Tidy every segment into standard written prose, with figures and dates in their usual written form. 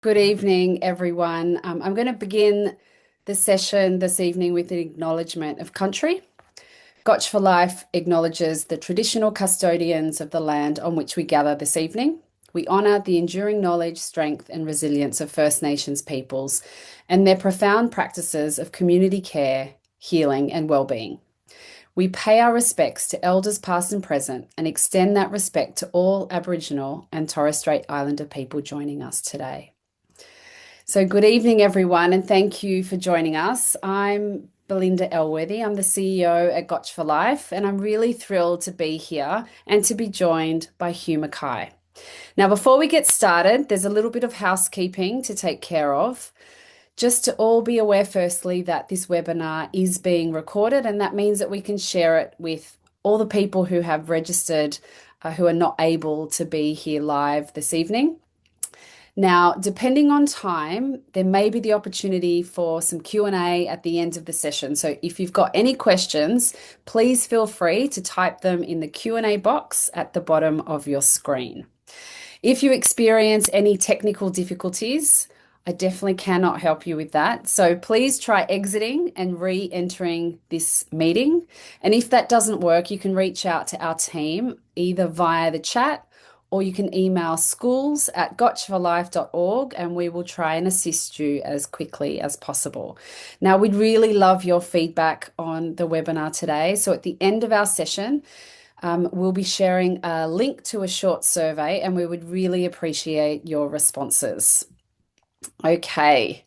Good evening, everyone. I'm going to begin the session this evening with an acknowledgement of country. Gotcha4Life acknowledges the traditional custodians of the land on which we gather this evening. We honour the enduring knowledge, strength, and resilience of First Nations peoples and their profound practices of community care, healing, and well-being. We pay our respects to elders past and present and extend that respect to all Aboriginal and Torres Strait Islander people joining us today. So good evening, everyone, and thank you for joining us. I'm Belinda Elworthy. I'm the CEO at Gotcha4Life, and I'm really thrilled to be here and to be joined by Hugh Mackay. Now, before we get started, there's a little bit of housekeeping to take care of. Just to all be aware, firstly, that this webinar is being recorded, and that means that we can share it with all the people who have registered who are not able to be here live this evening. Now, depending on time, there may be the opportunity for some Q&A at the end of the session. So if you've got any questions, please feel free to type them in the Q&A box at the bottom of your screen. If you experience any technical difficulties, I definitely cannot help you with that. So please try exiting and re-entering this meeting. And if that doesn't work, you can reach out to our team either via the chat or you can email schools@gotcha4life.org and we will try and assist you as quickly as possible. Now, we'd really love your feedback on the webinar today. So at the end of our session, we'll be sharing a link to a short survey and we would really appreciate your responses. Okay,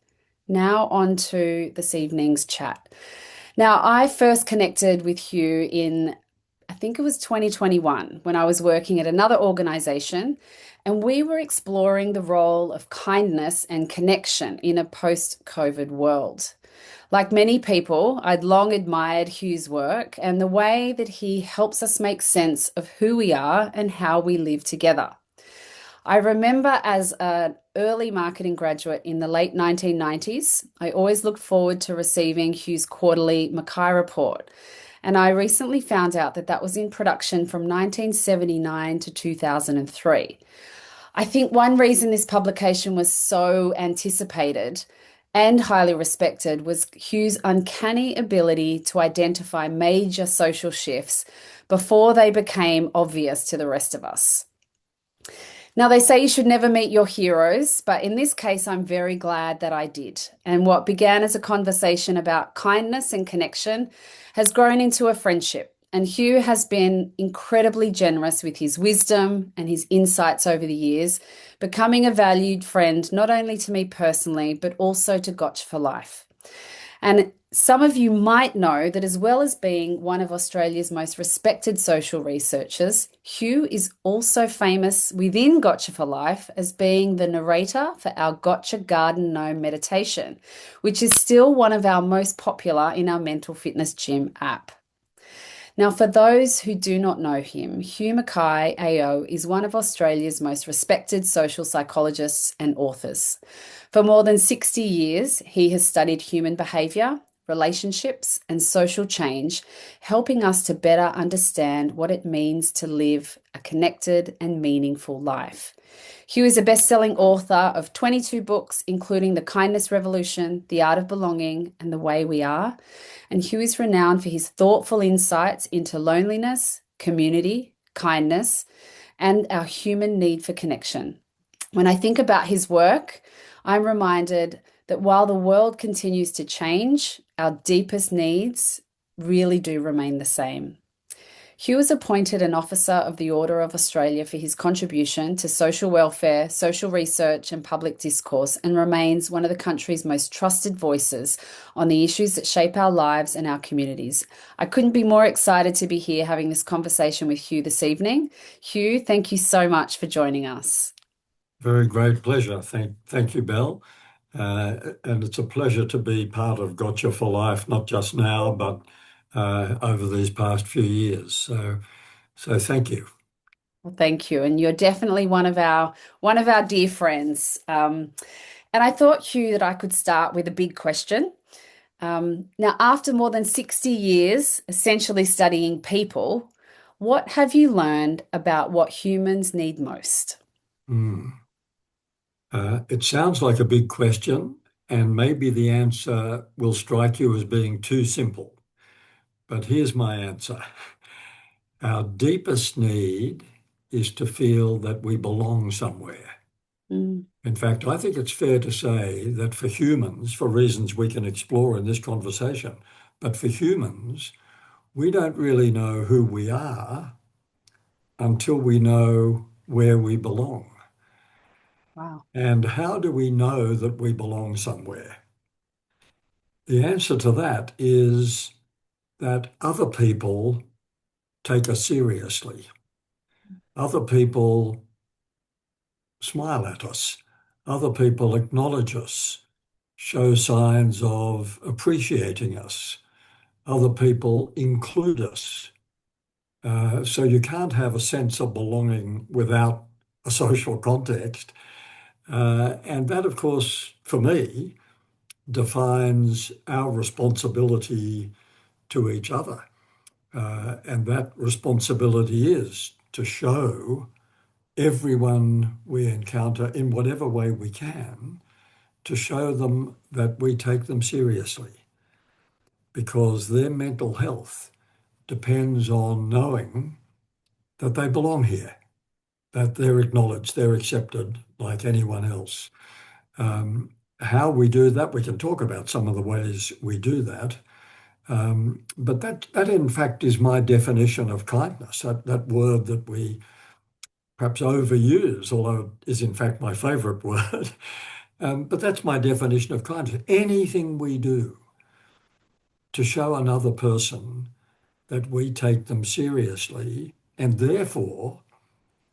now on to this evening's chat. Now, I first connected with Hugh in I think it was 2021 when I was working at another organization and we were exploring the role of kindness and connection in a post-COVID world. Like many people, I'd long admired Hugh's work and the way that he helps us make sense of who we are and how we live together. I remember as an early marketing graduate in the late 1990s, I always looked forward to receiving Hugh's quarterly Mackay report. And I recently found out that that was in production from 1979 to 2003. I think one reason this publication was so anticipated and highly respected was Hugh's uncanny ability to identify major social shifts before they became obvious to the rest of us. Now, they say you should never meet your heroes, but in this case, I'm very glad that I did. And what began as a conversation about kindness and connection has grown into a friendship. And Hugh has been incredibly generous with his wisdom and his insights over the years, becoming a valued friend, not only to me personally, but also to Gotcha4Life. And some of you might know that as well as being one of Australia's most respected social researchers, Hugh is also famous within Gotcha4Life as being the narrator for our Gotcha Garden Gnome meditation, which is still one of our most popular in our mental fitness gym app. Now, for those who do not know him, Hugh Mackay AO is one of Australia's most respected social psychologists and authors. For more than 60 years, he has studied human behaviour, relationships, and social change, helping us to better understand what it means to live a connected and meaningful life. Hugh is a best-selling author of 22 books, including The Kindness Revolution, The Art of Belonging, and The Way We Are. And Hugh is renowned for his thoughtful insights into loneliness, community, kindness, and our human need for connection. When I think about his work, I'm reminded that while the world continues to change, our deepest needs really do remain the same. Hugh was appointed an Officer of the Order of Australia for his contribution to social welfare, social research and public discourse, and remains one of the country's most trusted voices on the issues that shape our lives and our communities. I couldn't be more excited to be here having this conversation with Hugh this evening. Hugh, thank you so much for joining us. Very great pleasure. Thank you, Belle. And it's a pleasure to be part of Gotcha4Life, not just now, but over these past few years. So thank you. Well, thank you. And you're definitely one of our dear friends. And I thought, Hugh, that I could start with a big question. Now, after more than 60 years essentially studying people, what have you learned about what humans need most? It sounds like a big question, and maybe the answer will strike you as being too simple. But here's my answer. Our deepest need is to feel that we belong somewhere. Mm, In fact, I think it's fair to say that for humans, for reasons we can explore in this conversation, but for humans, we don't really know who we are until we know where we belong. wow. And how do we know that we belong somewhere? The answer to that is that other people take us seriously. Other people smile at us. Other people acknowledge us, show signs of appreciating us. Other people include us. So you can't have a sense of belonging without a social context. And that, of course, for me, defines our responsibility to each other. And that responsibility is to show everyone we encounter in whatever way we can, to show them that we take them seriously because their mental health depends on knowing that they belong here, that they're acknowledged, they're accepted like anyone else. How we do that, we can talk about some of the ways we do that. But that in fact is my definition of kindness, that word that we perhaps overuse, although it is in fact my favorite word. But that's my definition of kindness. Anything we do to show another person that we take them seriously and therefore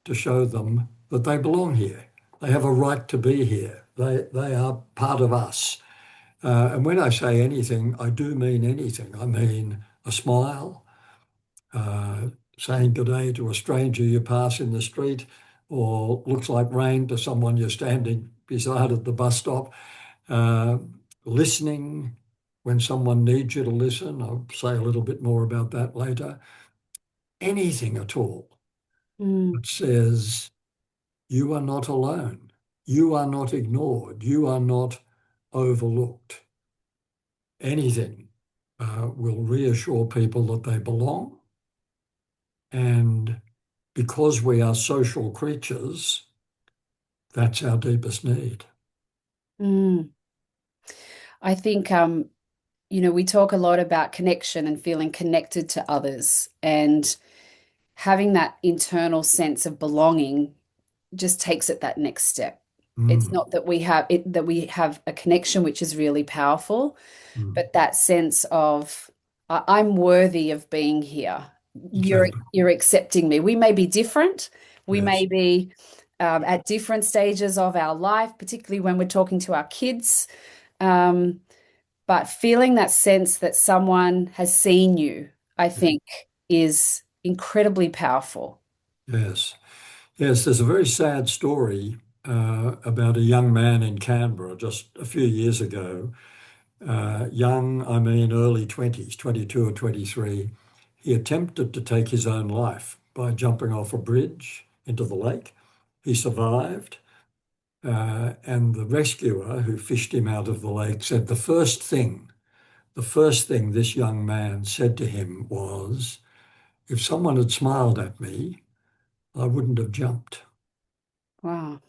to show them that they belong here. They have a right to be here. They are part of us. And when I say anything, I do mean anything. I mean a smile, uh, saying good day to a stranger you pass in the street, or looks like rain to someone you're standing beside at the bus stop, uh, listening when someone needs you to listen. I'll say a little bit more about that later. Anything at all Mm, that says you are not alone, you are not ignored, you are not overlooked. Anything will reassure people that they belong. And because we are social creatures, that's our deepest need. mm. I think, we talk a lot about connection and feeling connected to others and having that internal sense of belonging just takes it that next step. It's Mm, not that we have a connection which is really powerful, mm, but that sense of I'm worthy of being here. exactly. You're accepting me. We may be different. We Yes. may be at different stages of our life, particularly when we're talking to our kids. Um, but feeling that sense that someone has seen you, I think, is incredibly powerful. Yes. Yes. There's a very sad story about a young man in Canberra just a few years ago. Young, I mean early 20s, 22 or 23. He attempted to take his own life by jumping off a bridge into the lake. He survived. And the rescuer who fished him out of the lake said the first thing this young man said to him was, if someone had smiled at me, I wouldn't have jumped. Wow.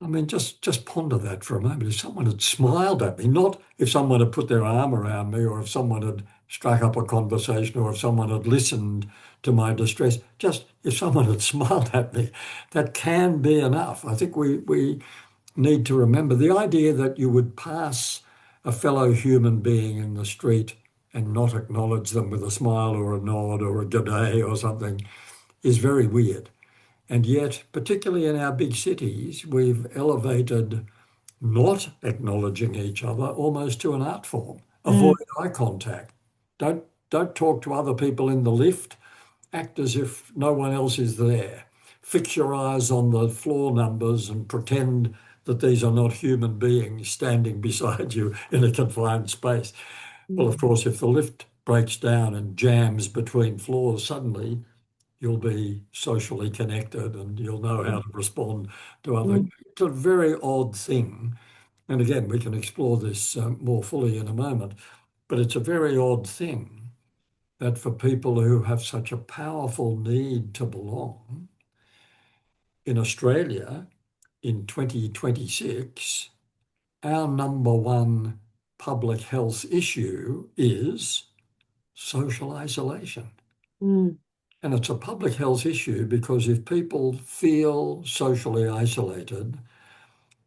I mean, just ponder that for a moment. If someone had smiled at me, not if someone had put their arm around me or if someone had struck up a conversation or if someone had listened to my distress, just if someone had smiled at me, that can be enough. I think we need to remember the idea that you would pass a fellow human being in the street and not acknowledge them with a smile or a nod or a good day or something is very weird. And yet, particularly in our big cities, we've elevated not acknowledging each other almost to an art form. Mm, Avoid eye contact. Don't talk to other people in the lift. Act as if no one else is there. Fix your eyes on the floor numbers and pretend that these are not human beings standing beside you in a confined space. Well, of mm, course, if the lift breaks down and jams between floors, suddenly you'll be socially connected and you'll know how Mm, to respond to other. mm, It's a very odd thing. And again, we can explore this more fully in a moment, but it's a very odd thing that for people who have such a powerful need to belong, in Australia in 2026, our number one public health issue is social isolation. mm, And it's a public health issue because if people feel socially isolated,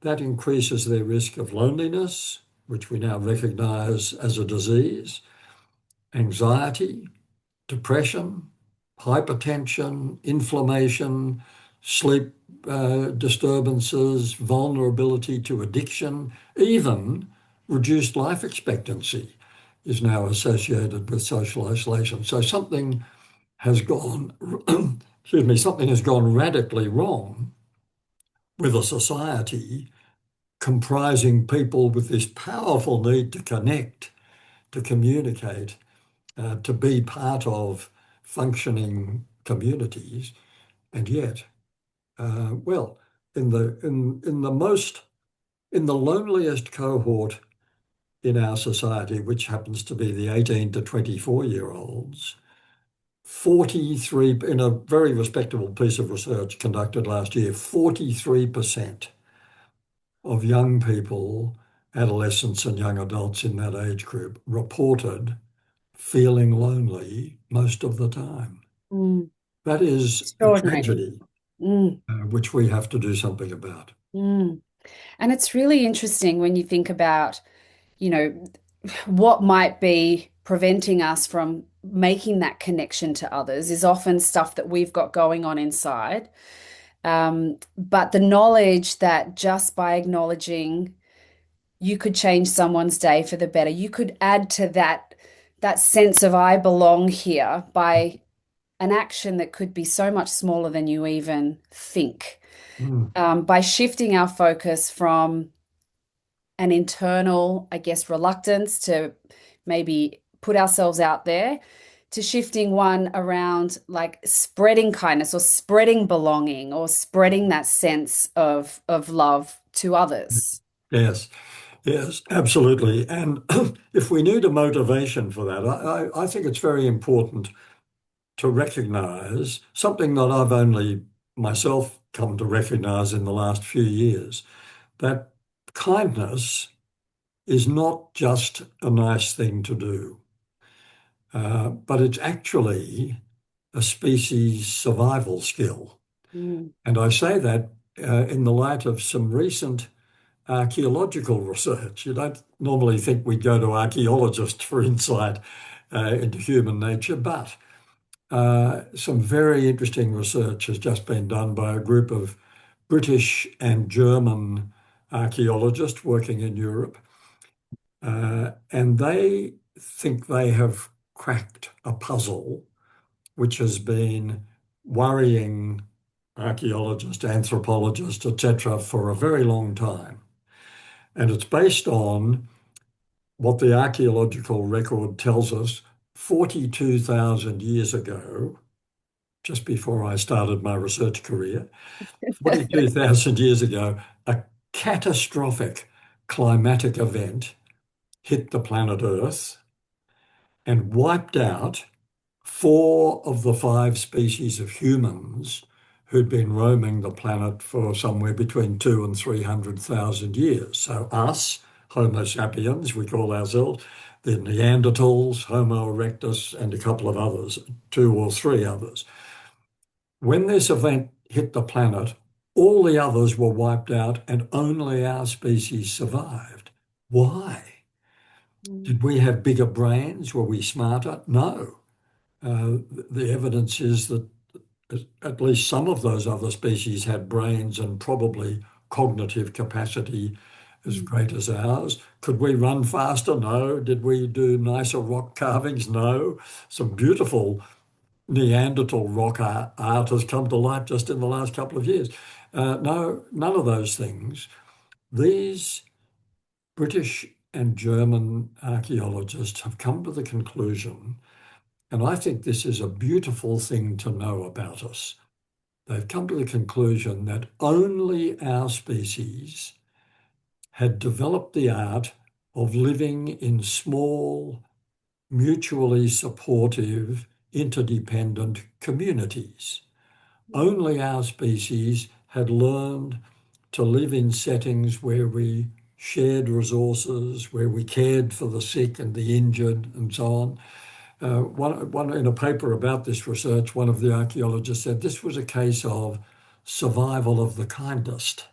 that increases their risk of loneliness, which we now recognize as a disease, anxiety, depression, hypertension, inflammation, sleep disturbances, vulnerability to addiction, even reduced life expectancy is now associated with social isolation. So something has gone, excuse me, something has gone radically wrong with a society comprising people with this powerful need to connect, to communicate, to be part of functioning communities, and yet, well, in the most in the loneliest cohort in our society, which happens to be the 18 to 24-year-olds, 43, in a very respectable piece of research conducted last year, 43% of young people, adolescents and young adults in that age group reported feeling lonely most of the time. mm. That is a Extraordinary. tragedy, Mm, which we have to do something about. mm. And it's really interesting when you think about, you know, what might be preventing us from making that connection to others is often stuff that we've got going on inside. But the knowledge that just by acknowledging you could change someone's day for the better, you could add to that sense of I belong here by an action that could be so much smaller than you even think. Mm. By shifting our focus from an internal, I guess, reluctance to maybe put ourselves out there to shifting one around like spreading kindness or spreading belonging or spreading that sense of love to others. Yes, yes, absolutely. And if we need a motivation for that, I think it's very important to recognize something that I've only myself come to recognize in the last few years, that kindness is not just a nice thing to do, but it's actually a species survival skill. Mm, And I say that in the light of some recent archaeological research. You don't normally think we'd go to archaeologists for insight into human nature, but some very interesting research has just been done by a group of British and German archaeologists working in Europe. And they think they have cracked a puzzle which has been worrying archaeologists, anthropologists, etc., for a very long time. And it's based on what the archaeological record tells us 42,000 years ago, just before I started my research career, 42,000 years ago, a catastrophic climatic event hit the planet Earth and wiped out four of the five species of humans who'd been roaming the planet for somewhere between 200,000 and 300,000 years. So us, Homo sapiens, we call ourselves, the Neanderthals, Homo erectus, and a couple of others, two or three others. When this event hit the planet, all the others were wiped out and only our species survived. Why? mm, Did we have bigger brains? Were we smarter? No. The evidence is that at least some of those other species had brains and probably cognitive capacity as mm, great as ours. Could we run faster? No. Did we do nicer rock carvings? No. Some beautiful Neanderthal rock art has come to light just in the last couple of years. No, none of those things. These British and German archaeologists have come to the conclusion And I think this is a beautiful thing to know about us. They've come to the conclusion that only our species had developed the art of living in small, mutually supportive, interdependent communities. Only our species had learned to live in settings where we shared resources, where we cared for the sick and the injured, and so on. In a paper about this research, one of the archaeologists said this was a case of survival of the kindest.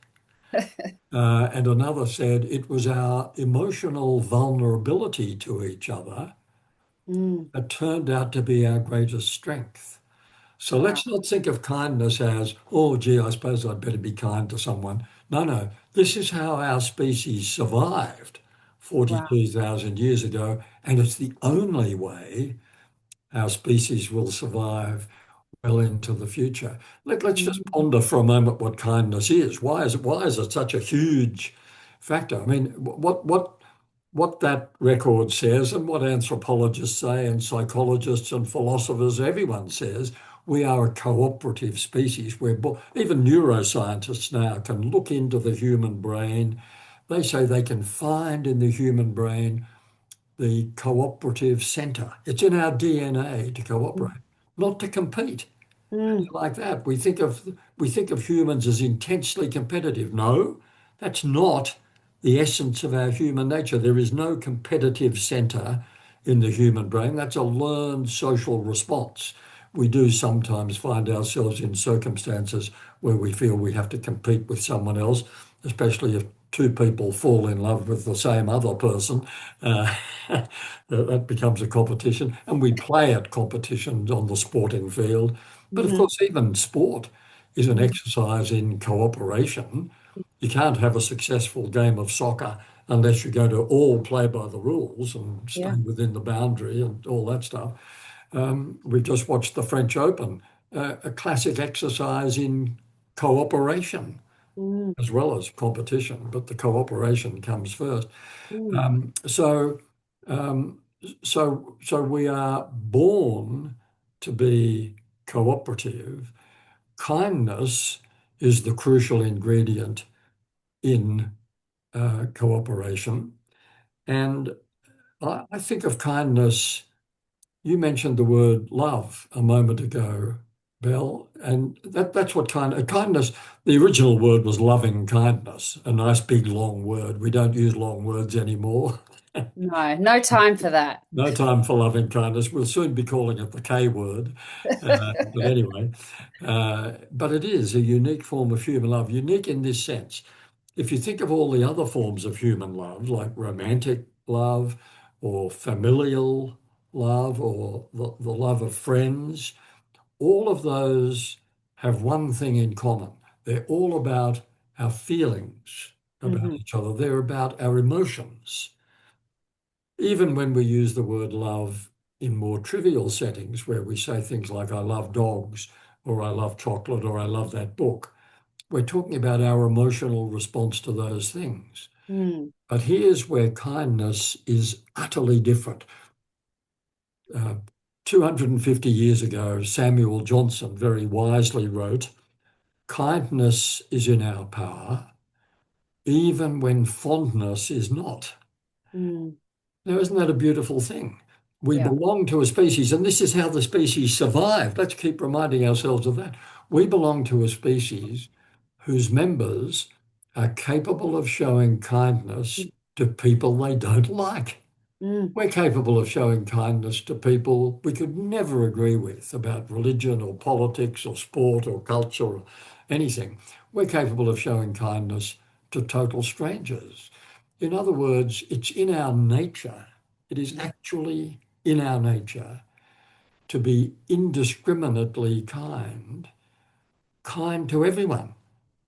And another said it was our emotional vulnerability to each other Mm, that turned out to be our greatest strength. So wow. let's not think of kindness as, oh, gee, I suppose I'd better be kind to someone. No, no, this is how our species survived Wow. 42,000 years ago, and it's the only way our species will survive well into the future. Let's just Mm, ponder for a moment what kindness is. Why is it such a huge factor? I mean, what that record says and what anthropologists say and psychologists and philosophers, everyone says, we are a cooperative species. Even neuroscientists now can look into the human brain. They say they can find in the human brain the cooperative center. It's in our DNA to mm, cooperate, not to compete mm, like that. We think of humans as intensely competitive. No, that's not the essence of our human nature. There is no competitive center in the human brain. That's a learned social response. We do sometimes find ourselves in circumstances where we feel we have to compete with someone else, especially if two people fall in love with the same other person. Uh, that becomes a competition, and we play at competitions on the sporting field. But of mhm, course, even sport is an mm, exercise in cooperation. You can't have a successful game of soccer unless you go to all play by the rules and stay yeah. within the boundary and all that stuff. We've just watched the French Open, a classic exercise in cooperation Mm, as well as competition, but the cooperation comes first. mm, Um, so, um, so we are born to be cooperative. Kindness is the crucial ingredient in cooperation. And I think of kindness. You mentioned the word love a moment ago, Belle, and that's what kindness. The original word was loving kindness, a nice big long word. We don't use long words anymore. no, no time for that. No time for loving kindness. We'll soon be calling it the K word. But anyway, but it is a unique form of human love, unique in this sense. If you think of all the other forms of human love, like romantic love or familial love or the love of friends, all of those have one thing in common. They're all about our feelings about Mhm, each other, they're about our emotions. Even when we use the word love in more trivial settings where we say things like, I love dogs, or I love chocolate, or I love that book, we're talking about our emotional response to those things. mm, But here's where kindness is utterly different. Uh, 250 years ago, Samuel Johnson very wisely wrote, kindness is in our power, even when fondness is not. mm, Now, isn't that a beautiful thing? We yeah. belong to a species, and this is how the species survived. Let's keep reminding ourselves of that. We belong to a species whose members are capable of showing kindness to people they don't like. Mm, We're capable of showing kindness to people we could never agree with about religion or politics or sport or culture or anything. We're capable of showing kindness to total strangers. In other words, it's in our nature, it is yeah. actually in our nature to be indiscriminately kind, kind to everyone,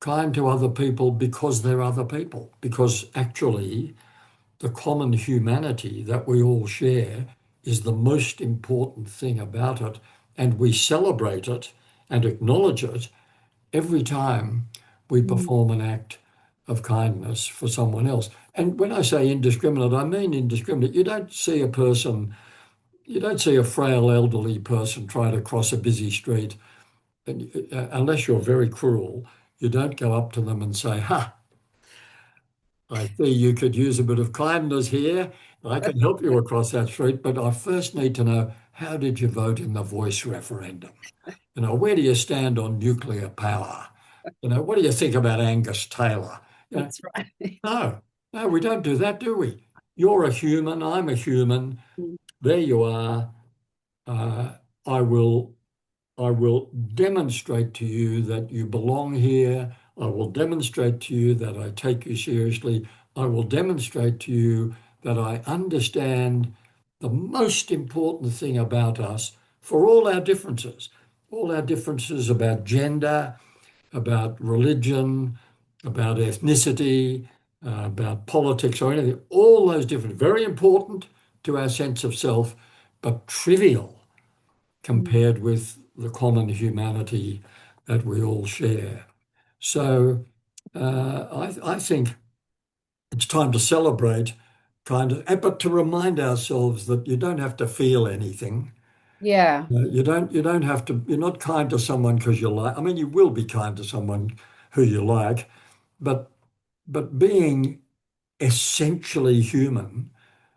kind to other people because they're other people, because actually the common humanity that we all share is the most important thing about it. And we celebrate it and acknowledge it every time we Mm, perform an act of kindness for someone else. And when I say indiscriminate, I mean indiscriminate. You don't see a person you don't see a frail elderly person try to cross a busy street, and unless you're very cruel, you don't go up to them and say, "Ha, I see you could use a bit of kindness here. I can help you across that street, but I first need to know, how did you vote in the voice referendum? Where do you stand on nuclear power? What do you think about Angus Taylor? You know, That's right. no, no, we don't do that, do we? You're a human, I'm a human. There you are. Uh, I will I will demonstrate to you that you belong here. I will demonstrate to you that I take you seriously. I will demonstrate to you that I understand the most important thing about us for all our differences about gender, about religion, about ethnicity, about politics or anything, all those different, very important to our sense of self, but trivial Mm. compared with the common humanity that we all share. So I think it's time to celebrate, but to remind ourselves that you don't have to feel anything. Yeah. You don't have to, you're not kind to someone because you like, I mean, you will be kind to someone who you like, but being essentially human,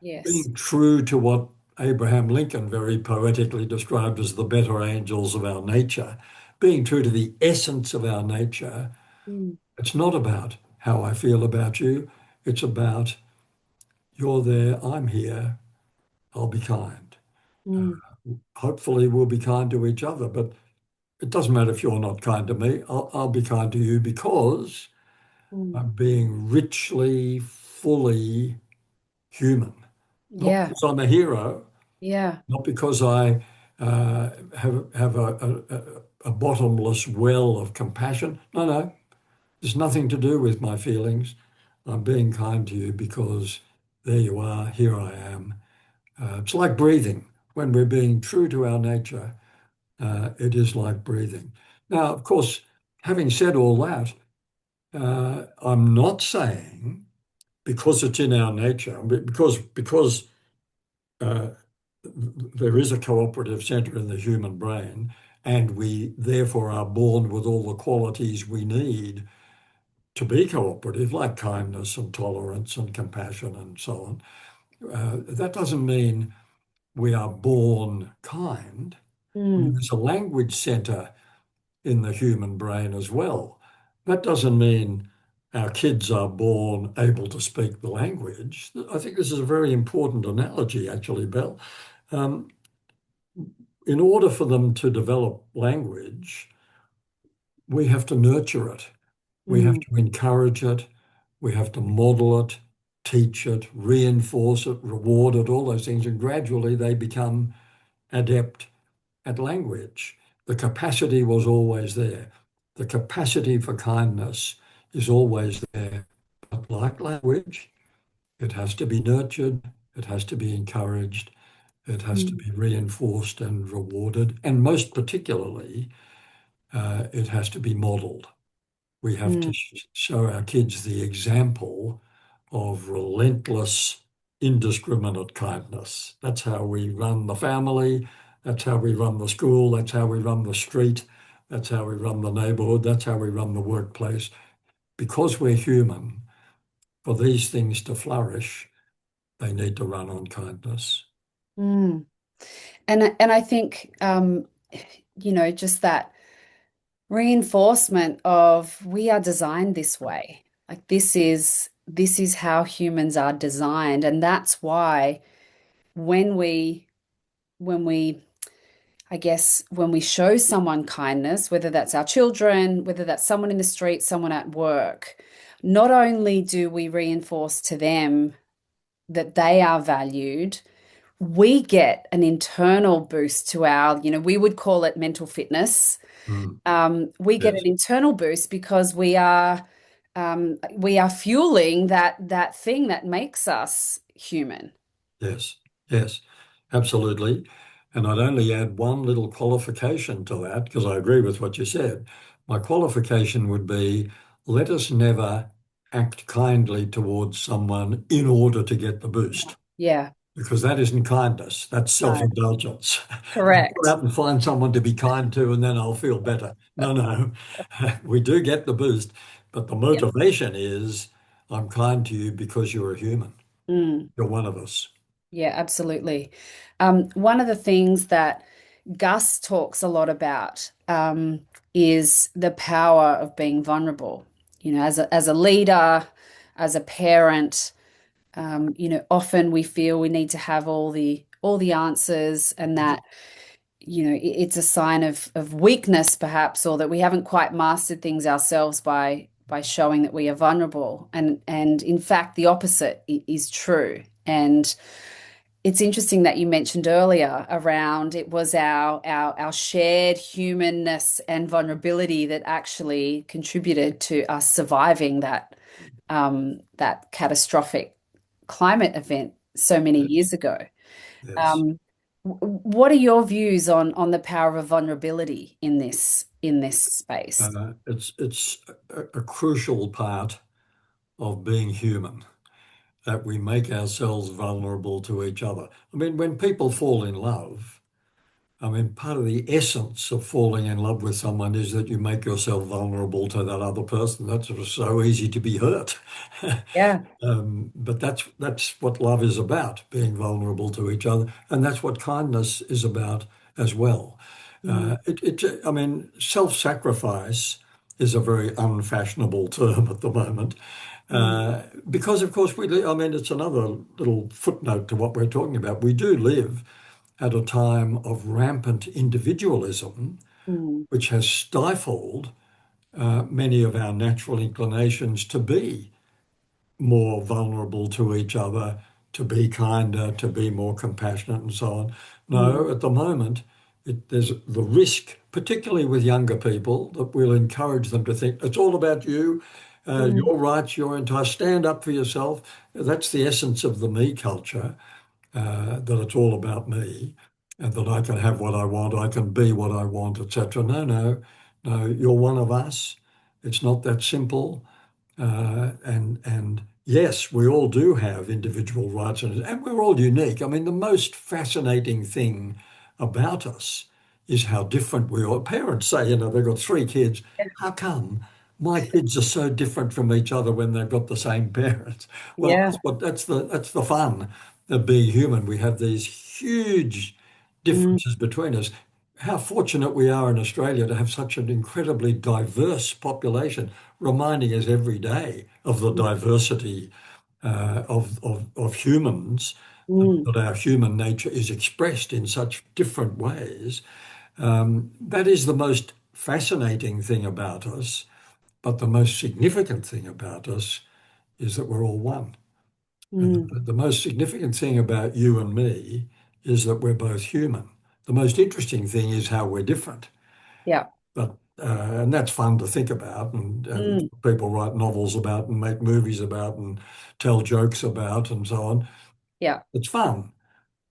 Yes. being true to what Abraham Lincoln very poetically described as the better angels of our nature, being true to the essence of our nature, Mm. it's not about how I feel about you. It's about you're there, I'm here, I'll be kind. Mm. Hopefully, we'll be kind to each other, but it doesn't matter if you're not kind to me. I'll be kind to you because Mm. I'm being richly, fully human. Not Yeah. because I'm a hero, Yeah. not because I have a bottomless well of compassion. No, no, there's nothing to do with my feelings. I'm being kind to you because there you are, here I am. It's like breathing. When we're being true to our nature, it is like breathing. Now, of course, having said all that, I'm not saying because it's in our nature, because uh, there is a cooperative center in the human brain, and we therefore are born with all the qualities we need to be cooperative, like kindness and tolerance and compassion and so on. That doesn't mean we are born kind. I mean, Mm. there's a language center in the human brain as well. That doesn't mean our kids are born able to speak the language. I think this is a very important analogy, actually, Belle. Um, in order for them to develop language, we have to nurture it. We have Mm. to encourage it. We have to model it, teach it, reinforce it, reward it, all those things. And gradually they become adept at language. The capacity was always there. The capacity for kindness is always there. But like language, it has to be nurtured, it has to be encouraged, it has to Mm. be reinforced and rewarded. And most particularly, it has to be modeled. We have to Mm. show our kids the example of relentless, indiscriminate kindness. That's how we run the family. That's how we run the school. That's how we run the street. That's how we run the neighborhood. That's how we run the workplace. Because we're human, for these things to flourish, they need to run on kindness. Mm. And I think just that reinforcement of we are designed this way. Like this is how humans are designed. And that's why when we I guess when we show someone kindness, whether that's our children, whether that's someone in the street, someone at work, not only do we reinforce to them that they are valued, we get an internal boost to we would call it mental fitness. Mm. We get Yes. an internal boost because we are fueling that thing that makes us human. Yes, yes, absolutely. And I'd only add one little qualification to that because I agree with what you said. My qualification would be let us never act kindly towards someone in order to get the boost. Yeah. because that isn't kindness. That's No, self-indulgence. I'll go correct. out and find someone to be kind to, and then I'll feel better. No, no. We do get the boost, but the Yeah. motivation is I'm kind to you because you're a human. Mm. You're one of us. Yeah, absolutely. One of the things that Gus talks a lot about is the power of being vulnerable. You know, as a leader, as a parent, often we feel we need to have all the answers, and that it's a sign of weakness, perhaps, or that we haven't quite mastered things ourselves by showing that we are vulnerable. And in fact, the opposite is true. And it's interesting that you mentioned earlier around it was our shared humanness and vulnerability that actually contributed to us surviving that catastrophic climate event so many Yes. years ago. Yes. Um, what are your views on the power of vulnerability in this space? It's a crucial part of being human that we make ourselves vulnerable to each other. I mean, when people fall in love, I mean, part of the essence of falling in love with someone is that you make yourself vulnerable to that other person. That's so easy to be hurt. Yeah. But that's what love is about, being vulnerable to each other, and that's what kindness is about as well. Mm, I mean, self-sacrifice is a very unfashionable term at the moment, mm, because of course I mean, it's another little footnote to what we're talking about. We do live at a time of rampant individualism, mm, which has stifled many of our natural inclinations to be more vulnerable to each other, to be kinder, to be more compassionate, and so on. mm, No, at the moment, there's the risk, particularly with younger people, that we'll encourage them to think it's all about you, mm, your rights, your entire stand up for yourself. That's the essence of the me culture, that it's all about me and that I can have what I want, I can be what I want, etc. No, no, no, you're one of us. It's not that simple. And yes, we all do have individual rights and we're all unique. I mean, the most fascinating thing about us is how different we are. Parents say, they've got three kids. How come my kids are so different from each other when they've got the same parents? Well, yeah. that's the fun of being human. We have these huge Mm, differences between us. How fortunate we are in Australia to have such an incredibly diverse population, reminding us every day of the diversity of humans, mm, that our human nature is expressed in such different ways. That is the most fascinating thing about us, but the most significant thing about us is that we're all one. And mm. the most significant thing about you and me is that we're both human. The most interesting thing is how we're different. Yeah. But and that's fun to think about, and Mm, people write novels about and make movies about and tell jokes about and so on. yeah. It's fun.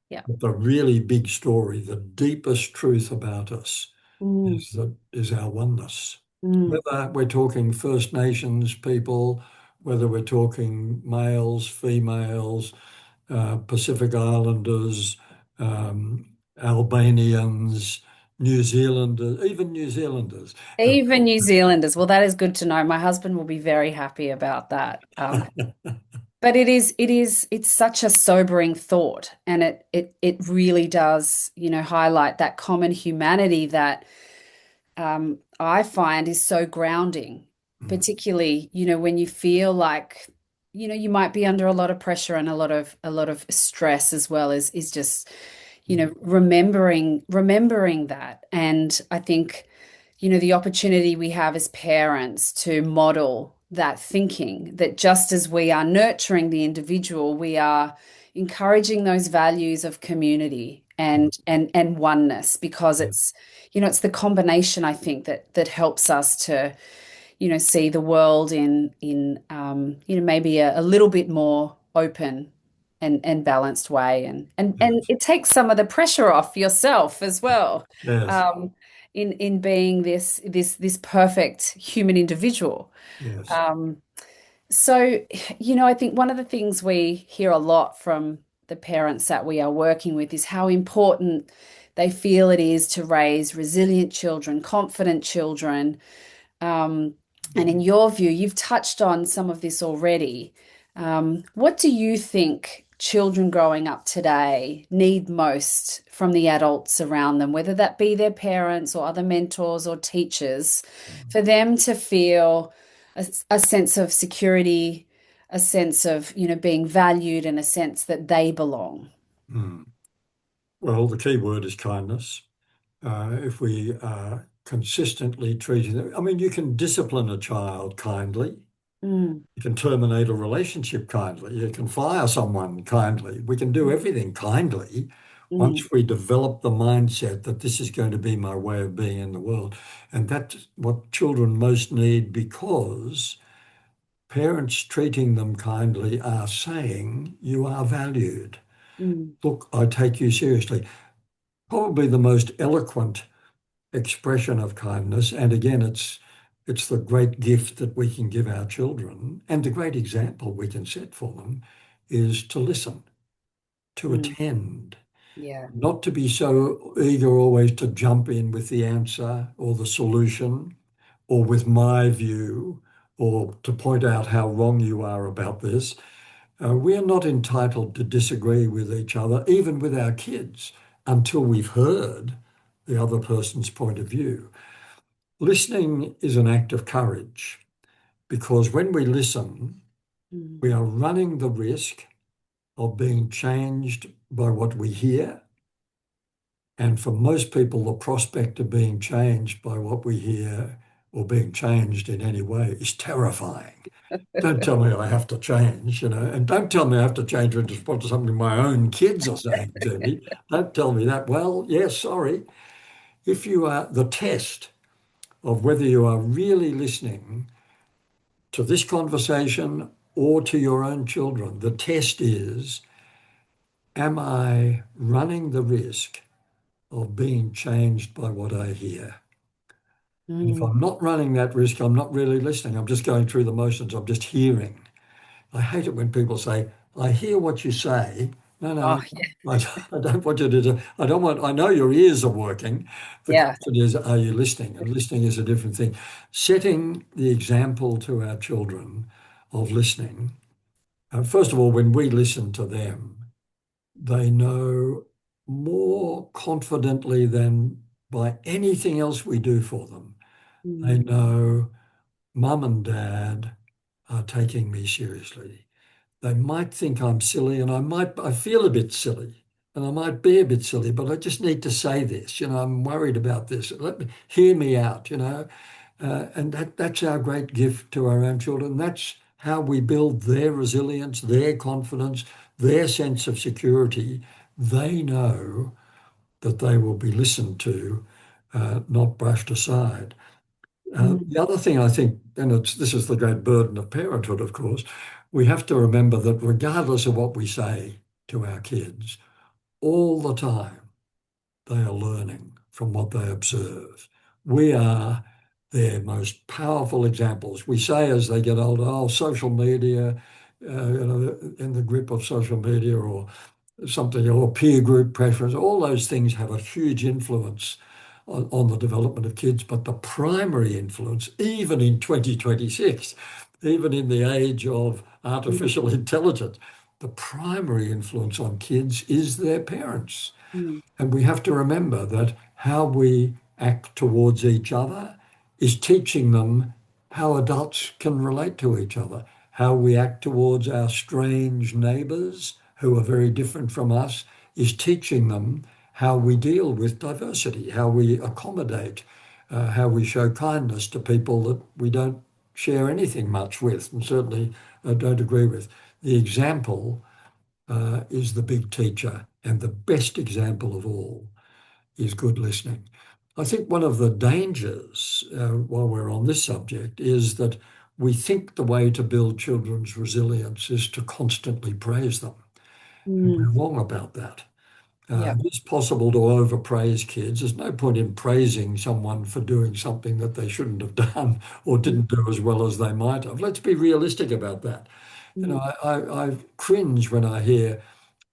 Yeah. But the really big story, the deepest truth about us Mm, is our oneness. mm. Whether we're talking First Nations people, whether we're talking males, females, Pacific Islanders, Albanians, New Zealanders, even New Zealanders. Even New Zealanders. Well, that is good to know. My husband will be very happy about that. But it's such a sobering thought, and it really does, highlight that common humanity that I find is so grounding, particularly, when you feel like, you might be under a lot of pressure and a lot of stress as well as is just, remembering that. And I think, the opportunity we have as parents to model that thinking that just as we are nurturing the individual, we are encouraging those values of community and oneness, because it's the combination, I think, that helps us to, see the world in maybe a little bit more open and balanced way, and Yes, it takes some of the pressure off yourself as well, yes, um, in being this perfect human individual. yes. So, I think one of the things we hear a lot from the parents that we are working with is how important they feel it is to raise resilient children, confident children. Um, and in your view, you've touched on some of this already. What do you think children growing up today need most from the adults around them, whether that be their parents or other mentors or teachers, for them to feel a sense of security, a sense of, being valued and a sense that they belong? Mm. Well, the key word is kindness. If we are consistently treating them, I mean, you can discipline a child kindly. Mm, You can terminate a relationship kindly. You can fire someone kindly. We can do everything kindly mm, once we develop the mindset that this is going to be my way of being in the world. And that's what children most need, because parents treating them kindly are saying, you are valued. mm, Look, I take you seriously. Probably the most eloquent expression of kindness. And again, it's the great gift that we can give our children, and the great example we can set for them is to listen, to mm. attend, Yeah. not to be so eager always to jump in with the answer or the solution or with my view or to point out how wrong you are about this. We are not entitled to disagree with each other, even with our kids, until we've heard the other person's point of view. Listening is an act of courage, because when we listen, Mm, we are running the risk of being changed by what we hear. And for most people, the prospect of being changed by what we hear or being changed in any way is terrifying. Don't tell me I have to change, and don't tell me I have to change in response to something my own kids are saying to me. Don't tell me that. Well, yes, sorry. If you are the test of whether you are really listening to this conversation or to your own children, the test is, am I running the risk of being changed by what I hear? And if mm. I'm not running that risk, I'm not really listening. I'm just going through the motions. I'm just hearing. I hate it when people say, I hear what you say. No, Oh, no, yeah. I don't want you to do, I know your ears are working. The Yeah. question is, are you listening? And listening is a different thing. Setting the example to our children of listening. First of all, when we listen to them, they know more confidently than by anything else we do for them. They Mm, know mum and dad are taking me seriously. They might think I'm silly, and I feel a bit silly, and I might be a bit silly, but I just need to say this. I'm worried about this. Let me hear me out. And that's our great gift to our own children. That's how we build their resilience, their confidence, their sense of security. They know that they will be listened to, not brushed aside. mm, The other thing I think, and this is the great burden of parenthood, of course, we have to remember that regardless of what we say to our kids, all the time they are learning from what they observe. We are their most powerful examples. We say as they get older, oh, social media, in the grip of social media or something, or peer group preference, all those things have a huge influence on the development of kids. But the primary influence, even in 2026, even in the age of mm, artificial intelligence, the primary influence on kids is their parents. mm, And we have to remember that how we act towards each other is teaching them how adults can relate to each other. How we act towards our strange neighbours who are very different from us is teaching them how we deal with diversity, how we accommodate, how we show kindness to people that we don't share anything much with and certainly don't agree with. The example is the big teacher, and the best example of all is good listening. I think one of the dangers, while we're on this subject, is that we think the way to build children's resilience is to constantly praise them. And mm. we're wrong about that. Yeah. It is possible to overpraise kids. There's no point in praising someone for doing something that they shouldn't have done or Mm, didn't do as well as they might have. Let's be realistic about that. mm, I cringe when I hear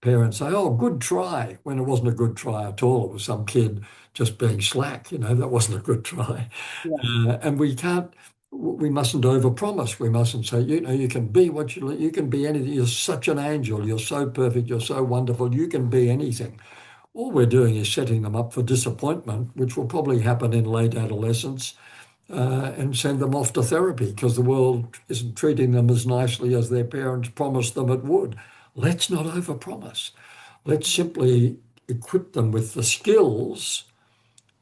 parents say, "Oh, good try," when it wasn't a good try at all. It was some kid just being slack. That wasn't a good try. Yeah. And we mustn't overpromise. We mustn't say, you can be you can be anything. You're such an angel. You're so perfect. You're so wonderful. You can be anything. All we're doing is setting them up for disappointment, which will probably happen in late adolescence, and send them off to therapy because the world isn't treating them as nicely as their parents promised them it would. Let's not overpromise. Let's simply equip them with the skills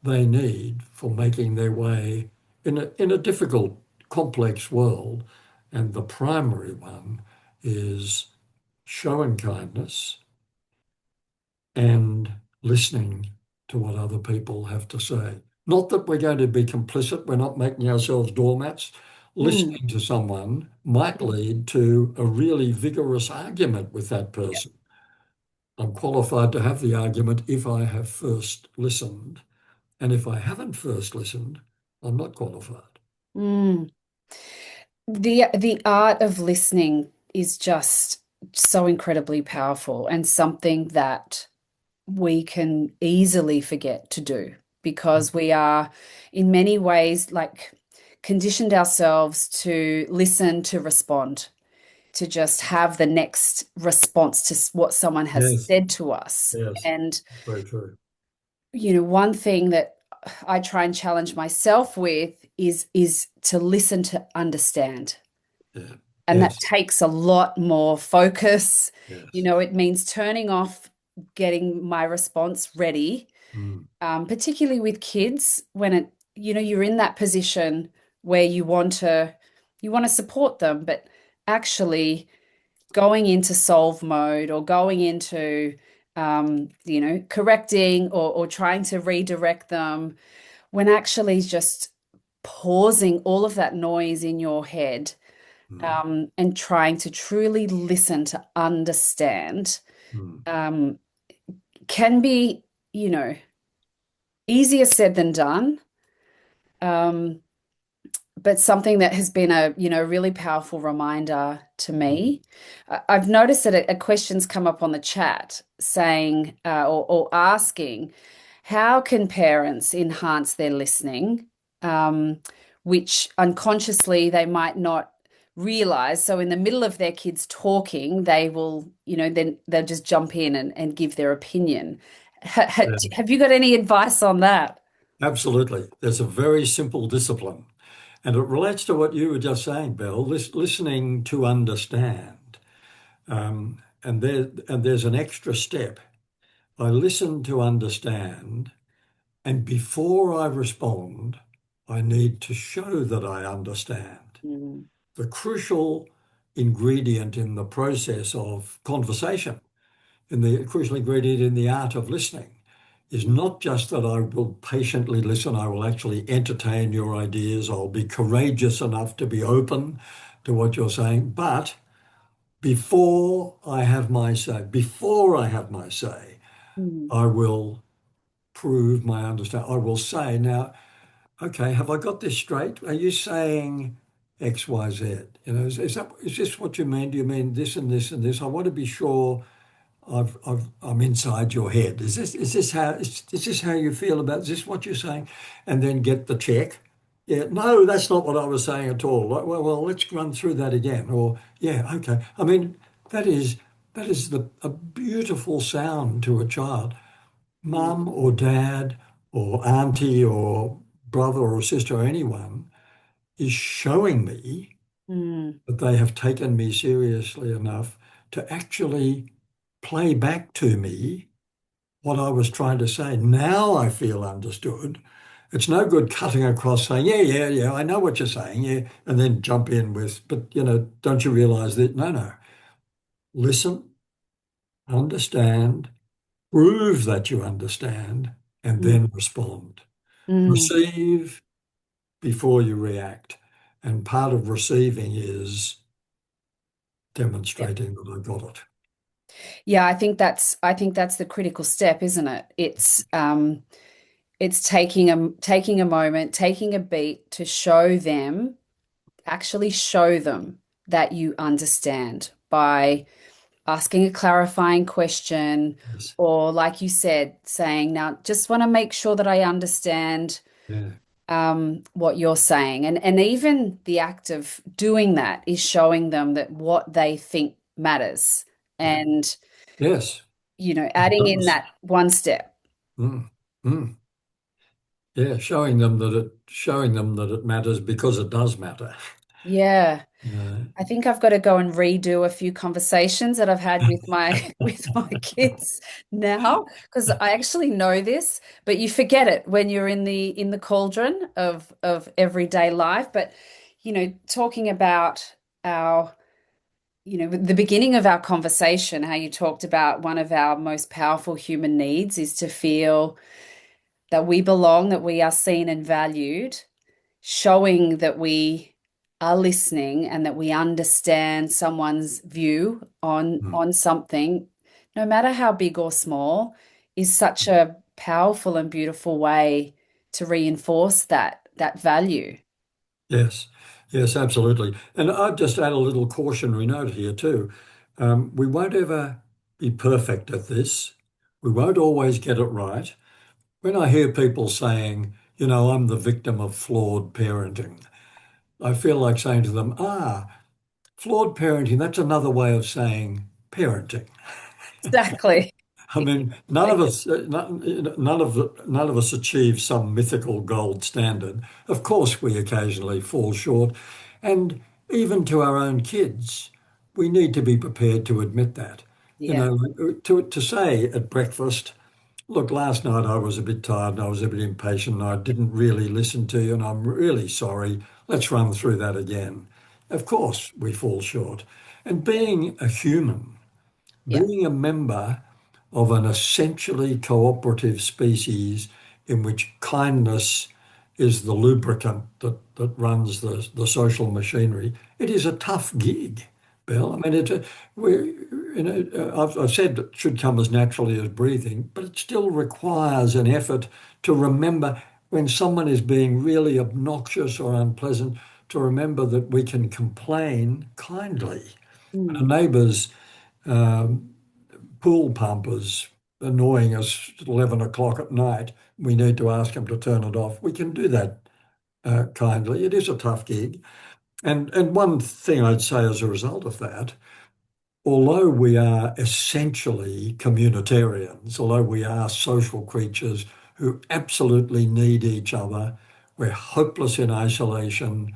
they need for making their way in a difficult, complex world. And the primary one is showing kindness and listening to what other people have to say. Not that we're going to be complicit, we're not making ourselves doormats. Mm. Listening to someone might lead to a really vigorous argument with that Yeah. person. I'm qualified to have the argument if I have first listened. And if I haven't first listened, I'm not qualified. Mm. The art of listening is just so incredibly powerful and something that we can easily forget to do because we are in many ways like conditioned ourselves to listen to respond, to just have the next response to what someone has Yes, said to us. yes, And, very true. one thing that I try and challenge myself with is to listen to understand. Yeah, And that yes, takes a lot more focus. yes. It means turning off getting my response ready, Mm, particularly with kids when you're in that position where you want to support them, but actually going into solve mode or going into correcting or trying to redirect them when actually just pausing all of that noise in your head, mm, and trying to truly listen to understand, mm, um, can be, you know, easier said than done. Um, but something that has been a really powerful reminder to mm. me. I've noticed that a question's come up on the chat saying, or asking, how can parents enhance their listening, which unconsciously they might not realize? So in the middle of their kids talking, they will, then they'll just jump in and give their opinion. Yeah, Have you got any advice on that? absolutely. There's a very simple discipline, and it relates to what you were just saying, Bill. Listening to understand, and there's an extra step. I listen to understand, and before I respond, I need to show that I understand. Mm, The crucial ingredient in the process of conversation, in the crucial ingredient in the art of listening, is not just that I will patiently listen, I will actually entertain your ideas, I'll be courageous enough to be open to what you're saying, but before I have my say, mm, I will prove my understanding. I will say, now, okay, have I got this straight? Are you saying X, Y, Z? Is this what you mean? Do you mean this and this and this? I want to be sure I'm inside your head. Is this how you feel about? Is this what you're saying? And then get the check. Yeah, no, that's not what I was saying at all. Like, well, let's run through that again. Or yeah, okay. I mean, that is a beautiful sound to a child. mm, Mum or dad or auntie or brother or sister or anyone is showing me mm, that they have taken me seriously enough to actually play back to me what I was trying to say. Now I feel understood. It's no good cutting across saying, yeah, yeah, yeah, I know what you're saying, yeah, and then jump in with, but don't you realize that? No, no. Listen, understand, prove that you understand, and mm, then respond. mm. Receive before you react. And part of receiving is Yeah. demonstrating that I got it. Yeah, I think that's the critical step, isn't it? It's taking a moment, taking a beat to actually show them that you understand by asking a clarifying question, Yes. or like you said, saying, now just want to make sure that I understand Yeah. what you're saying. And even the act of doing that is showing them that what they think matters. Yeah. And, Yes. It adding in does. that one step. Mm. Mm. Yeah, showing them that it matters because it does matter. Yeah. Uh, I think I've got to go and redo a few conversations that I've had with my with my kids now, because I actually know this, but you forget it when you're in the cauldron of everyday life. But talking about our, the beginning of our conversation, how you talked about one of our most powerful human needs is to feel that we belong, that we are seen and valued, showing that we are listening and that we understand someone's view mm. on something, no matter how big or small, is such a powerful and beautiful way to reinforce that value. Yes, yes, absolutely. And I'd just add a little cautionary note here too. We won't ever be perfect at this. We won't always get it right. When I hear people saying, I'm the victim of flawed parenting, I feel like saying to them, flawed parenting, that's another way of saying parenting. Exactly. I mean, none of us, none of us achieve some mythical gold standard. Of course, we occasionally fall short, and even to our own kids, we need to be prepared to admit that. Yeah. To say at breakfast, "Look, last night I was a bit tired and I was a bit impatient and I didn't really listen to you, and I'm really sorry. Let's run through that again." Of course, we fall short, and being a human. Yeah. Being a member of an essentially cooperative species in which kindness is the lubricant that runs the social machinery, it is a tough gig, Bill. I mean, I've said it should come as naturally as breathing, but it still requires an effort to remember when someone is being really obnoxious or unpleasant, to remember that we can complain kindly. When Mm, a neighbour's pool pumpers annoying us at 11 o'clock at night, we need to ask them to turn it off. We can do that kindly. It is a tough gig. And one thing I'd say as a result of that, although we are essentially communitarians, although we are social creatures who absolutely need each other, we're hopeless in isolation.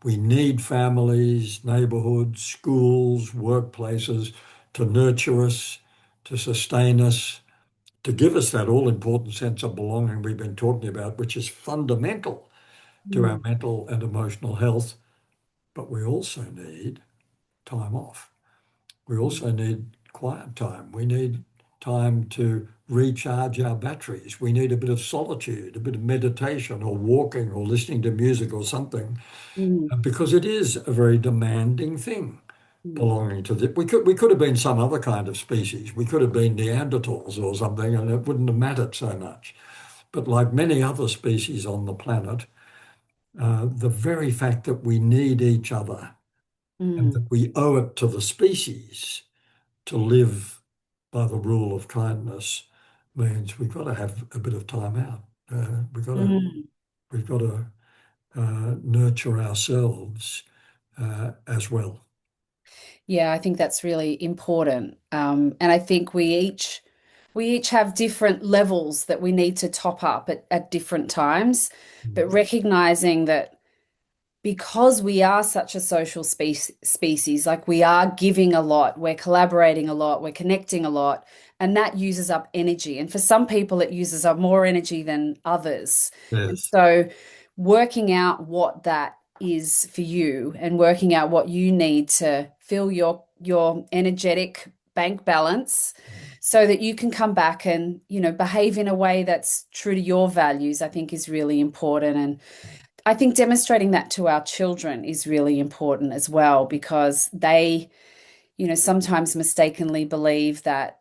We need families, neighborhoods, schools, workplaces to nurture us, to sustain us, to give us that all important sense of belonging we've been talking about, which is fundamental to our mm, mental and emotional health. But we also need time off. We mm, also need quiet time. We need time to recharge our batteries. We need a bit of solitude, a bit of meditation or walking or listening to music or something, mm, because it is a very demanding thing mm, belonging to the. We could have been some other kind of species. We could have been Neanderthals or something, and it wouldn't have mattered so much. But like many other species on the planet, the very fact that we need each other and that mm, we owe it to the species to live by the rule of kindness means we've got to have a bit of time out. We've got to mm. we've got to nurture ourselves as well. Yeah, I think that's really important. And I think we each have different levels that we need to top up at different times, but Mm. recognizing that because we are such a social species, like we are giving a lot, we're collaborating a lot, we're connecting a lot, and that uses up energy. And for some people, it uses up more energy than others. And Yes. so, working out what that is for you and working out what you need to fill your energetic bank balance so that you can come back and behave in a way that's true to your values, I think is really important. And I think demonstrating that to our children is really important as well because they, sometimes mistakenly believe that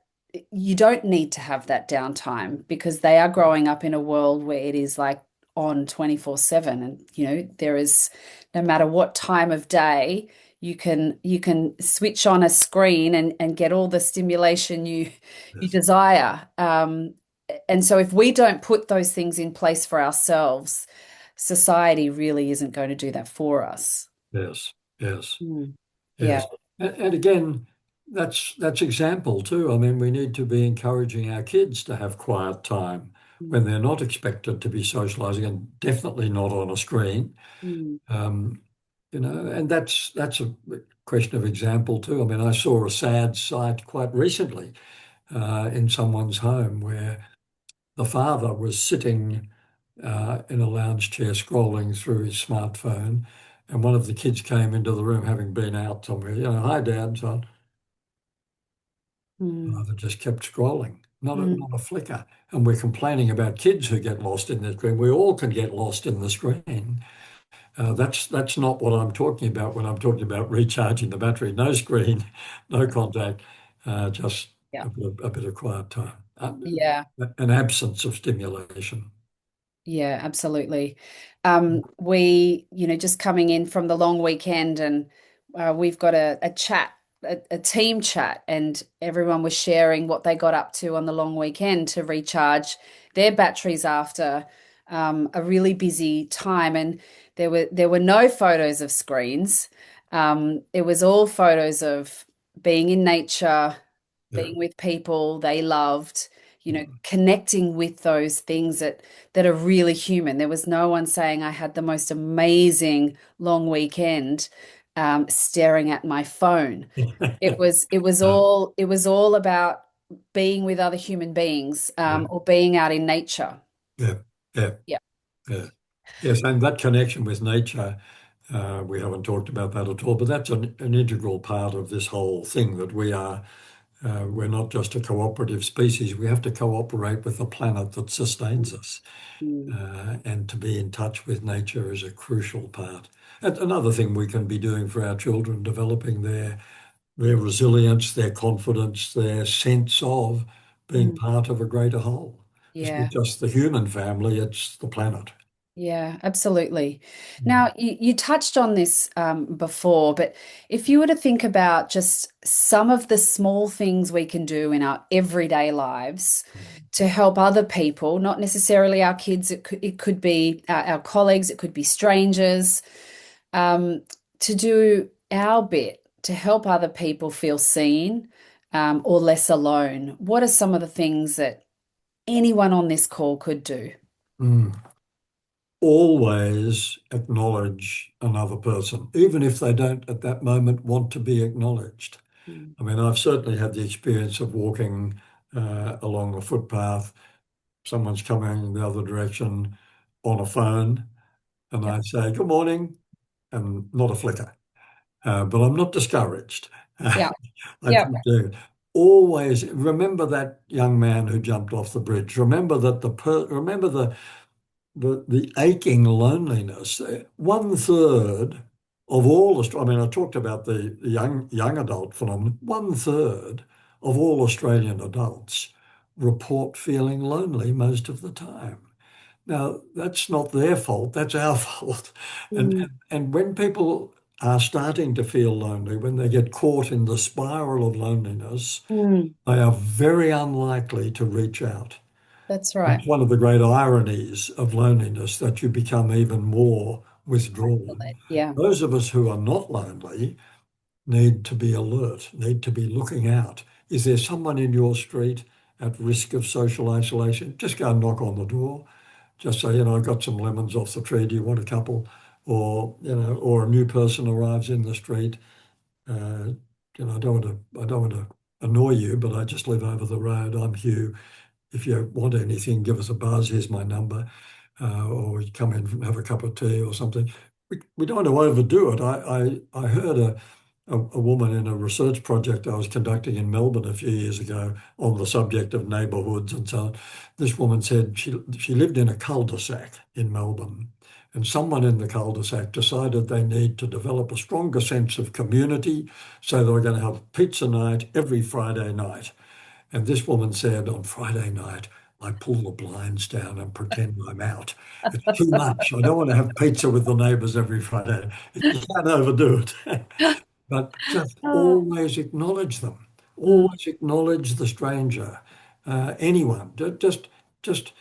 you don't need to have that downtime because they are growing up in a world where it is like on 24/7. And, there is no matter what time of day you can switch on a screen and get all the stimulation you Yes. desire. And so if we don't put those things in place for ourselves, society really isn't going to do that for us. Yes. Yes. Mm. Yeah. Yes. And again, that's example too. I mean, we need to be encouraging our kids to have quiet time when they're not expected to be socializing, and definitely not on a screen. Mm. Um, and that's a question of example too. I mean, I saw a sad sight quite recently in someone's home where the father was sitting in a lounge chair scrolling through his smartphone, and one of the kids came into the room having been out somewhere. Hi, Dad. So Mm. father just kept scrolling, Mm. not a flicker. And we're complaining about kids who get lost in the screen. We all can get lost in the screen. That's not what I'm talking about when I'm talking about recharging the battery. No screen, no contact, just Yeah. a bit of quiet time, Yeah. an absence of stimulation. Yeah, absolutely. We just coming in from the long weekend, and we've got a chat, a team chat, and everyone was sharing what they got up to on the long weekend to recharge their batteries after a really busy time. And there were no photos of screens. It was all photos of being in nature, Yeah. being with people they loved, connecting with those things that are really human. There was no one saying I had the most amazing long weekend staring at my phone. It was it was Uh, all it was all about being with other human beings yeah, or being out in nature. yeah, yeah, Yeah. yeah. Yes, and that connection with nature, we haven't talked about that at all, but that's an integral part of this whole thing that we're not just a cooperative species. We have to cooperate with the planet that sustains us. Mm. And to be in touch with nature is a crucial part. And another thing we can be doing for our children, developing their resilience, their confidence, their sense of being Mm. part of a greater whole. It's not Yeah. just the human family, it's the planet. Yeah, absolutely. Mm. Now, you touched on this before, but if you were to think about just some of the small things we can do in our everyday lives to help other people, not necessarily our kids, it could be our colleagues, it could be strangers, um, to do our bit to help other people feel seen or less alone. What are some of the things that anyone on this call could do? Mm. Always acknowledge another person, even if they don't at that moment want to be acknowledged. Mm. I mean, I've certainly had the experience of walking along a footpath, someone's coming the other direction on a phone, and Yep. I say, "Good morning," and not a flicker. But I'm not discouraged. Yeah. I Yeah. keep doing it. Always remember that young man who jumped off the bridge. Remember that remember the aching loneliness. One third of all I mean, I talked about the young adult phenomenon. One third of all Australian adults report feeling lonely most of the time. Now, that's not their fault, that's our fault. And, Mm. and when people are starting to feel lonely, when they get caught in the spiral of loneliness, Mm. they are very unlikely to reach out. That's right. It's one of the great ironies of loneliness that you become even more withdrawn. Yeah. Those of us who are not lonely need to be alert, need to be looking out. Is there someone in your street at risk of social isolation? Just go and knock on the door. Just say, I've got some lemons off the tree. Do you want a couple? Or a new person arrives in the street. Uh, I don't want to annoy you, but I just live over the road. I'm Hugh. If you want anything, give us a buzz. Here's my number. Or come in and have a cup of tea or something. We don't want to overdo it. I heard a woman in a research project I was conducting in Melbourne a few years ago on the subject of neighbourhoods and so on. This woman said she lived in a cul-de-sac in Melbourne, and someone in the cul-de-sac decided they need to develop a stronger sense of community, so they were going to have pizza night every Friday night. And this woman said on Friday night, I pull the blinds down and pretend I'm out. It's too much. I don't want to have pizza with the neighbours every Friday. You can't overdo it. but just Oh, always acknowledge them. mm, Always acknowledge the stranger, anyone. Just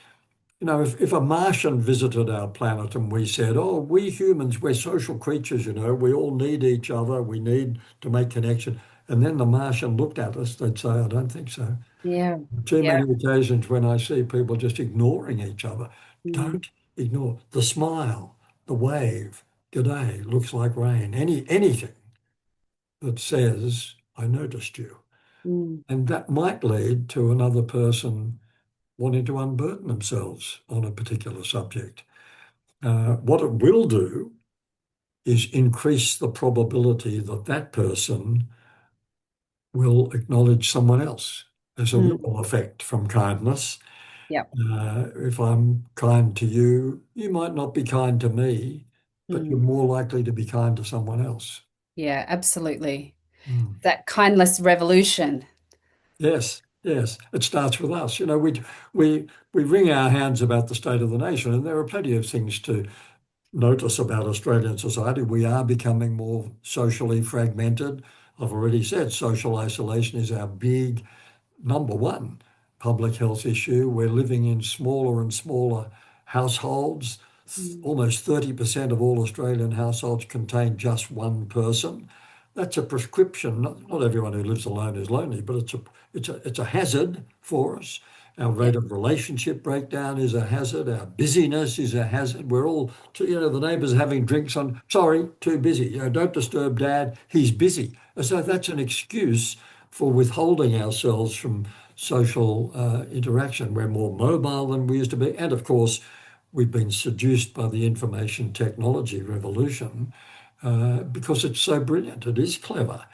if a Martian visited our planet and we said, "Oh, we humans, we're social creatures. We all need each other. We need to make connection," and then the Martian looked at us, they'd say, "I don't think so." yeah. Too Yeah. many occasions when I see people just ignoring each other. Mm, Don't ignore the smile, the wave. G'day, looks like rain. Anything that says, I noticed you. mm, And that might lead to another person wanting to unburden themselves on a particular subject. What it will do is increase the probability that that person will acknowledge someone else. There's a mm, ripple effect from kindness. yeah. If I'm kind to you, you might not be kind to me, but you're Mm, more likely to be kind to someone else. yeah, absolutely. Mm. That kindness revolution. Yes, yes. It starts with us. We wring our hands about the state of the nation, and there are plenty of things to notice about Australian society. We are becoming more socially fragmented. I've already said social isolation is our big number one public health issue. We're living in smaller and smaller households. Mm, Almost 30% of all Australian households contain just one person. That's a prescription. Not everyone who lives alone is lonely, but it's a hazard for us. Our yeah. rate of relationship breakdown is a hazard. Our busyness is a hazard. We're all, the neighbours are having drinks on. Sorry, too busy. Don't disturb Dad. He's busy. So that's an excuse for withholding ourselves from social interaction. We're more mobile than we used to be. And of course, we've been seduced by the information technology revolution because it's so brilliant. It is clever,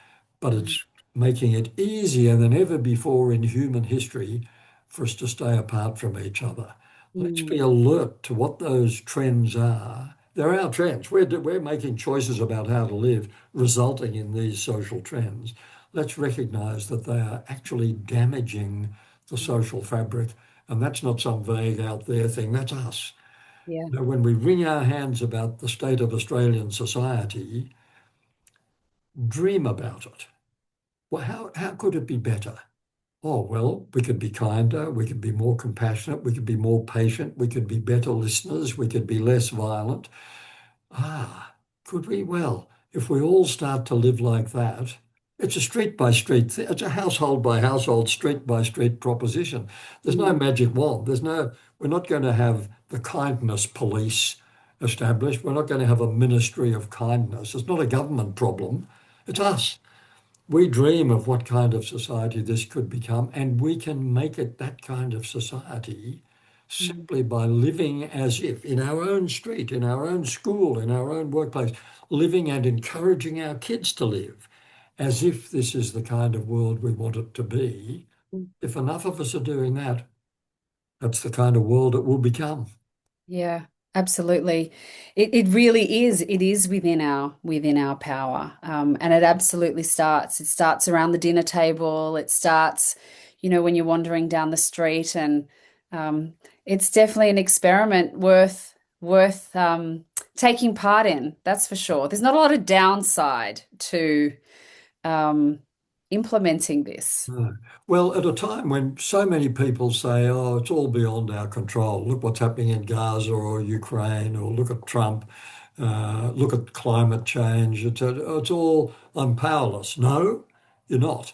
but Mm, it's making it easier than ever before in human history for us to stay apart from each other. Let's be mm, alert to what those trends are. They're our trends. We're making choices about how to live, resulting in these social trends. Let's recognize that they are actually damaging the mm, social fabric. And that's not some vague out there thing, that's us. yeah. When we wring our hands about the state of Australian society, dream about it. Well, how could it be better? Oh, well, we could be kinder, we could be more compassionate, we could be more patient, we could be better listeners, we could be less violent. Ah, could we? Well, if we all start to live like that, it's a street by street, it's a household by household, street by street proposition. There's no Mm, magic wand. We're not going to have the kindness police established. We're not going to have a ministry of kindness. It's not a government problem. It's us. We dream of what kind of society this could become, and we can make it that kind of society mm, simply by living as if in our own street, in our own school, in our own workplace, living and encouraging our kids to live as if this is the kind of world we want it to be. mm. If enough of us are doing that, that's the kind of world it will become. Yeah, absolutely. It really is. It is within our power. And it absolutely starts. It starts around the dinner table. It starts, when you're wandering down the street, and um, it's definitely an experiment worth taking part in. That's for sure. There's not a lot of downside to um, implementing this. No. Well, at a time when so many people say, oh, it's all beyond our control, look what's happening in Gaza or Ukraine, or look at Trump, look at climate change, it's all, I'm powerless. No, you're not.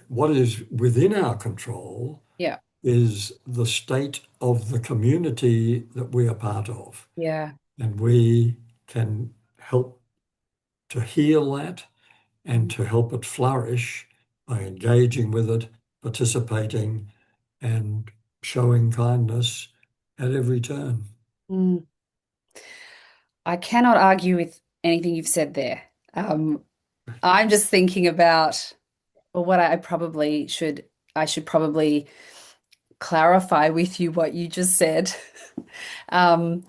What is within our control Yeah, is the state of the community that we are part of. yeah. And we can help to heal that and Mm, to help it flourish by engaging with it, participating, and showing kindness at every turn. mm. I cannot argue with anything you've said there. I'm just thinking about, well, what I should probably clarify with you what you just said. Um,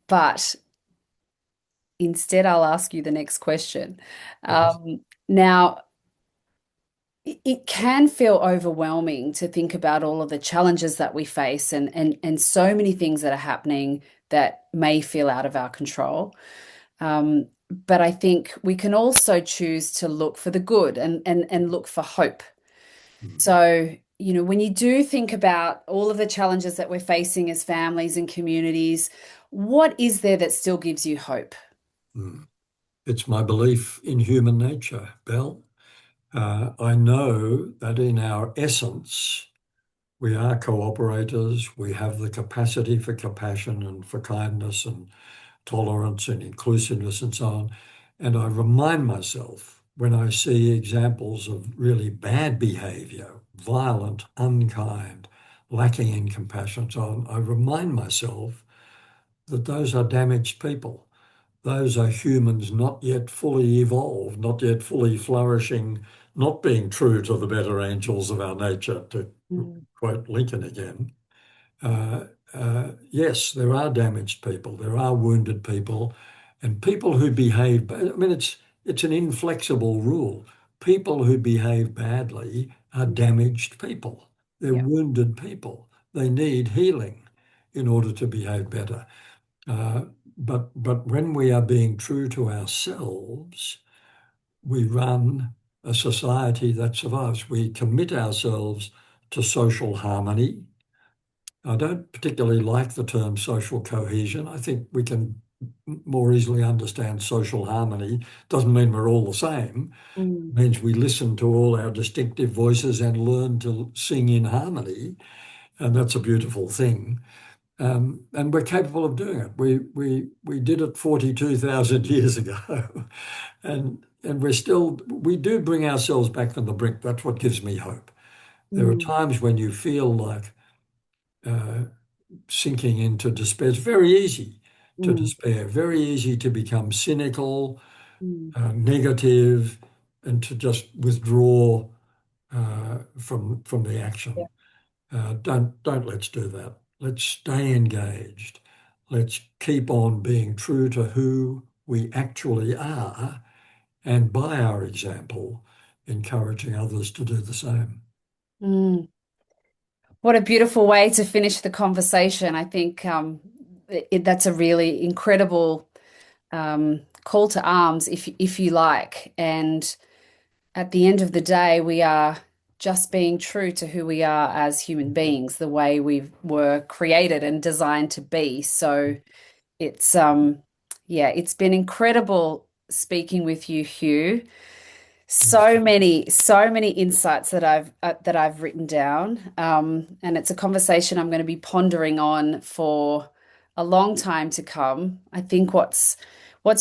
but instead, I'll ask you the next question. Yes. Now, it can feel overwhelming to think about all of the challenges that we face, and so many things that are happening that may feel out of our control. but I think we can also choose to look for the good and look for hope. Mm, So, when you do think about all of the challenges that we're facing as families and communities, what is there that still gives you hope? mm. It's my belief in human nature, Belle. I know that in our essence, we are cooperators. We have the capacity for compassion and for kindness and tolerance and inclusiveness and so on. And I remind myself when I see examples of really bad behavior, violent, unkind, lacking in compassion, and so on, I remind myself that those are damaged people. Those are humans not yet fully evolved, not yet fully flourishing, not being true to the better angels of our nature, to Mm, quote Lincoln again. Uh, yes, there are damaged people, there are wounded people, and people who behave. I mean, it's an inflexible rule. People who behave badly are mm, damaged people. They're yeah. wounded people. They need healing in order to behave better. Uh, but when we are being true to ourselves, we run a society that survives. We commit ourselves to social harmony. I don't particularly like the term social cohesion. I think we can more easily understand social harmony. Doesn't mean we're all the same. Mm, It means we listen to all our distinctive voices and learn to sing in harmony. And that's a beautiful thing. And we're capable of doing it. We did it 42,000 years ago. And we do bring ourselves back from the brink. That's what gives me hope. There are mm, times when you feel like uh, sinking into despair. It's very easy to mm, despair, very easy to become cynical, mm. negative, and to just withdraw from the Yeah. action. Don't let's do that. Let's stay engaged. Let's keep on being true to who we actually are, and by our example, encouraging others to do the same. Mm. What a beautiful way to finish the conversation. I think that's a really incredible call to arms, if you like. And at the end of the day, we are just being true to who we are as human beings, the way we were created and designed to be. So it's yeah, it's been incredible speaking with you, Hugh. So many insights that I've written down, and it's a conversation I'm going to be pondering on for a long time to come. I think what's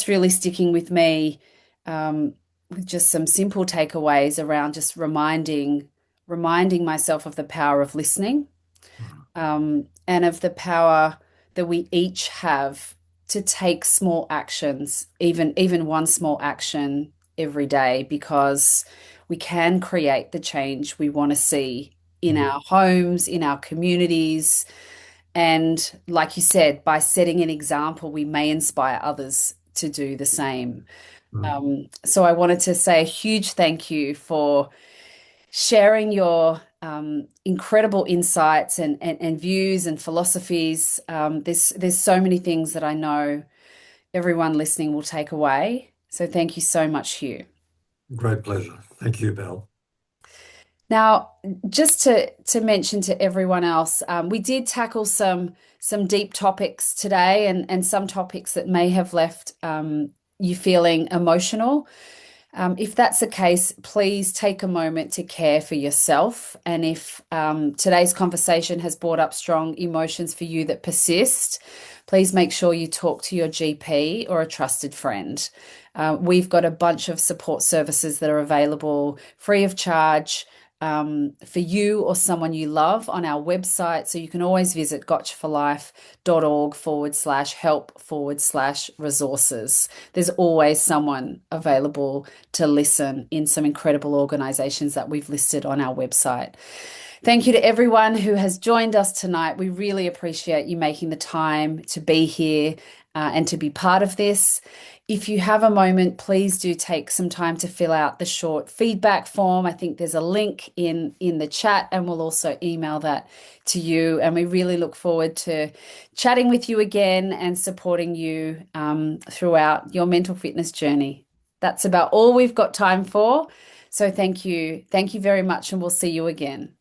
really sticking with me, with just some simple takeaways around just reminding myself of the power of listening, and of the power that we each have to take small actions, even one small action every day, because we can create the change we want to see in Mm, our homes, in our communities. And like you said, by setting an example, we may inspire others to do the same. mm. So I wanted to say a huge thank you for sharing your incredible insights and views and philosophies. There's so many things that I know everyone listening will take away. So thank you so much, Hugh. Great pleasure. Thank you, Belle. Now, just to mention to everyone else, we did tackle some deep topics today, and some topics that may have left you feeling emotional. If that's the case, please take a moment to care for yourself. And if today's conversation has brought up strong emotions for you that persist, please make sure you talk to your GP or a trusted friend. We've got a bunch of support services that are available free of charge, for you or someone you love on our website. So you can always visit gotcha4life.org/help/resources. There's always someone available to listen in some incredible organizations that we've listed on our website. Thank you to everyone who has joined us tonight. We really appreciate you making the time to be here and to be part of this. If you have a moment, please do take some time to fill out the short feedback form. I think there's a link in the chat, and we'll also email that to you. And we really look forward to chatting with you again and supporting you throughout your mental fitness journey. That's about all we've got time for. So thank you. Thank you very much, and we'll see you again.